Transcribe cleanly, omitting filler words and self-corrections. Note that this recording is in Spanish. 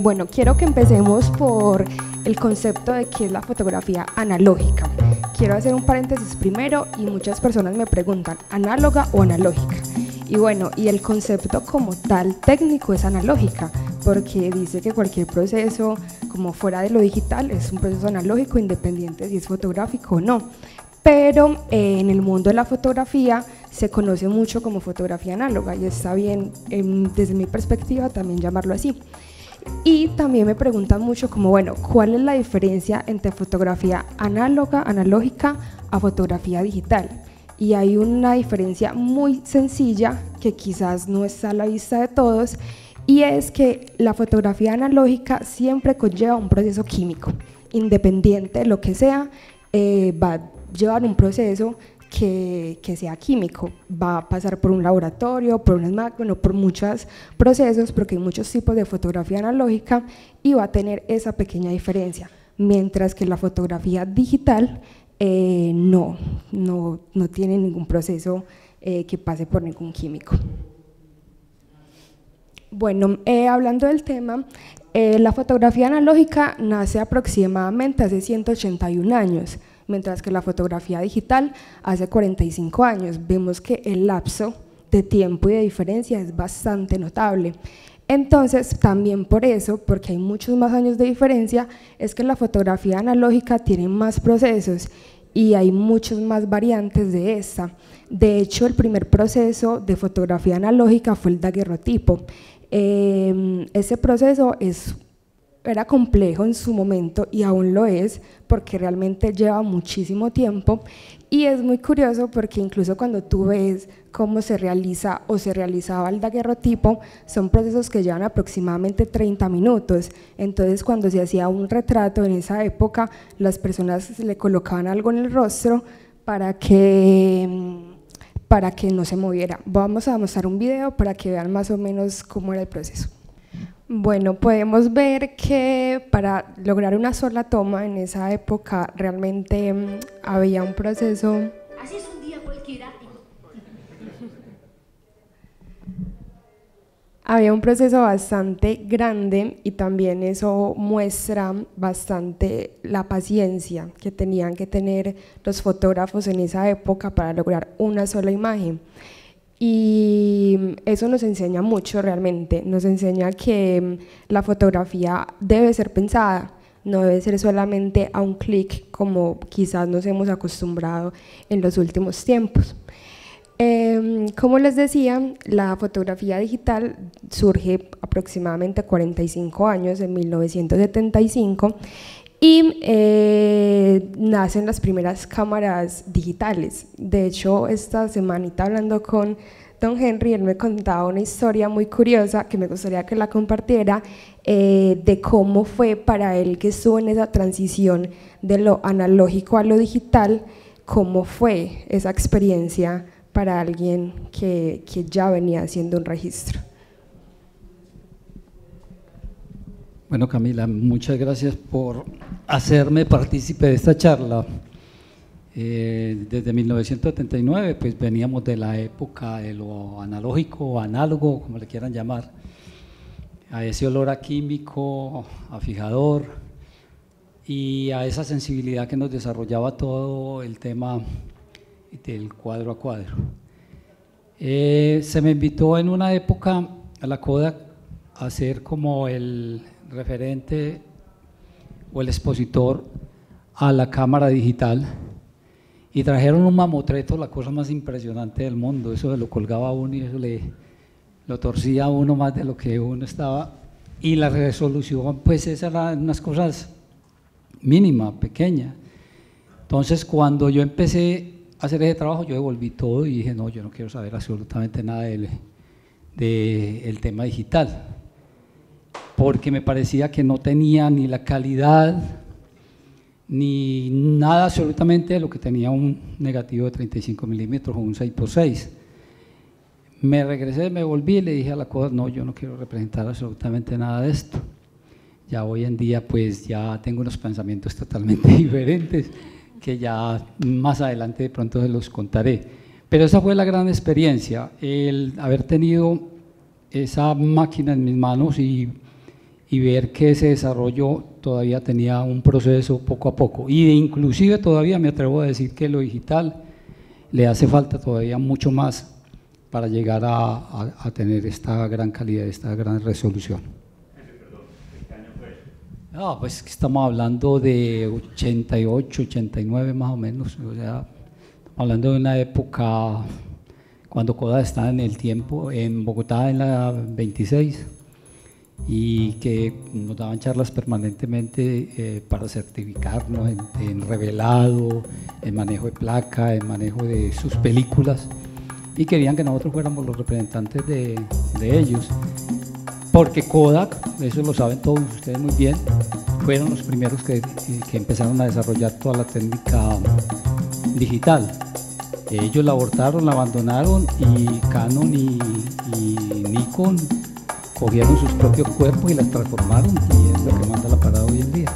Bueno, quiero que empecemos por el concepto de qué es la fotografía analógica. Quiero hacer un paréntesis primero y muchas personas me preguntan, ¿análoga o analógica? Y bueno, y el concepto como tal técnico es analógica, porque dice que cualquier proceso como fuera de lo digital es un proceso analógico independiente si es fotográfico o no. Pero en el mundo de la fotografía se conoce mucho como fotografía análoga y está bien, desde mi perspectiva, también llamarlo así. Y también me preguntan mucho como, bueno, ¿cuál es la diferencia entre fotografía analógica a fotografía digital? Y hay una diferencia muy sencilla que quizás no está a la vista de todos, y es que la fotografía analógica siempre conlleva un proceso químico, independiente de lo que sea, va a llevar un proceso que sea químico, va a pasar por un laboratorio, por unas máquinas, por muchos procesos, porque hay muchos tipos de fotografía analógica y va a tener esa pequeña diferencia, mientras que la fotografía digital no tiene ningún proceso que pase por ningún químico. Bueno, hablando del tema, la fotografía analógica nace aproximadamente hace 181 años, mientras que la fotografía digital hace 45 años. Vemos que el lapso de tiempo y de diferencia es bastante notable. Entonces, también por eso, porque hay muchos más años de diferencia, es que la fotografía analógica tiene más procesos y hay muchas más variantes de esta. De hecho, el primer proceso de fotografía analógica fue el daguerrotipo. Ese proceso era complejo en su momento y aún lo es, porque realmente lleva muchísimo tiempo, y es muy curioso porque incluso cuando tú ves cómo se realiza o se realizaba el daguerrotipo, son procesos que llevan aproximadamente 30 minutos. Entonces, cuando se hacía un retrato en esa época, las personas le colocaban algo en el rostro para que no se moviera. Vamos a mostrar un video para que vean más o menos cómo era el proceso. Bueno, podemos ver que para lograr una sola toma en esa época realmente había un proceso. Así es un día cualquiera. Había un proceso bastante grande y también eso muestra bastante la paciencia que tenían que tener los fotógrafos en esa época para lograr una sola imagen. Y eso nos enseña mucho realmente, nos enseña que la fotografía debe ser pensada, no debe ser solamente a un clic como quizás nos hemos acostumbrado en los últimos tiempos. Como les decía, la fotografía digital surge aproximadamente 45 años, en 1975, y nacen las primeras cámaras digitales. De hecho, esta semanita hablando con don Henry, él me contaba una historia muy curiosa que me gustaría que la compartiera, de cómo fue para él que estuvo en esa transición de lo analógico a lo digital, cómo fue esa experiencia para alguien que ya venía haciendo un registro. Bueno, Camila, muchas gracias por hacerme partícipe de esta charla. Desde 1979 pues veníamos de la época de lo analógico o análogo, como le quieran llamar, a ese olor a químico, a fijador y a esa sensibilidad que nos desarrollaba todo el tema del cuadro a cuadro. Se me invitó en una época a la Kodak a ser como el referente o el expositor a la cámara digital, y trajeron un mamotreto, la cosa más impresionante del mundo. Eso se lo colgaba a uno y eso lo torcía a uno más de lo que uno estaba, y la resolución pues esas eran unas cosas mínimas, pequeñas. Entonces cuando yo empecé a hacer ese trabajo, yo devolví todo y dije no, yo no quiero saber absolutamente nada del tema digital, porque me parecía que no tenía ni la calidad ni nada absolutamente de lo que tenía un negativo de 35 milímetros o un 6x6. Me regresé, me volví y le dije a la Kodak, no, yo no quiero representar absolutamente nada de esto. Ya hoy en día pues ya tengo unos pensamientos totalmente diferentes que ya más adelante de pronto se los contaré. Pero esa fue la gran experiencia, el haber tenido esa máquina en mis manos y y ver que ese desarrollo todavía tenía un proceso poco a poco. Y inclusive todavía me atrevo a decir que lo digital le hace falta todavía mucho más para llegar a tener esta gran calidad, esta gran resolución. Pues estamos hablando de 88, 89 más o menos, o sea, estamos hablando de una época cuando Kodak estaba en el tiempo, en Bogotá en la 26, y que nos daban charlas permanentemente para certificarnos en revelado, en manejo de placa, en manejo de sus películas, y querían que nosotros fuéramos los representantes de ellos, porque Kodak, eso lo saben todos ustedes muy bien, fueron los primeros que empezaron a desarrollar toda la técnica digital. Ellos la abortaron, la abandonaron, y Canon y Nikon cogieron sus propios cuerpos y las transformaron, y es lo que manda la parada hoy en día.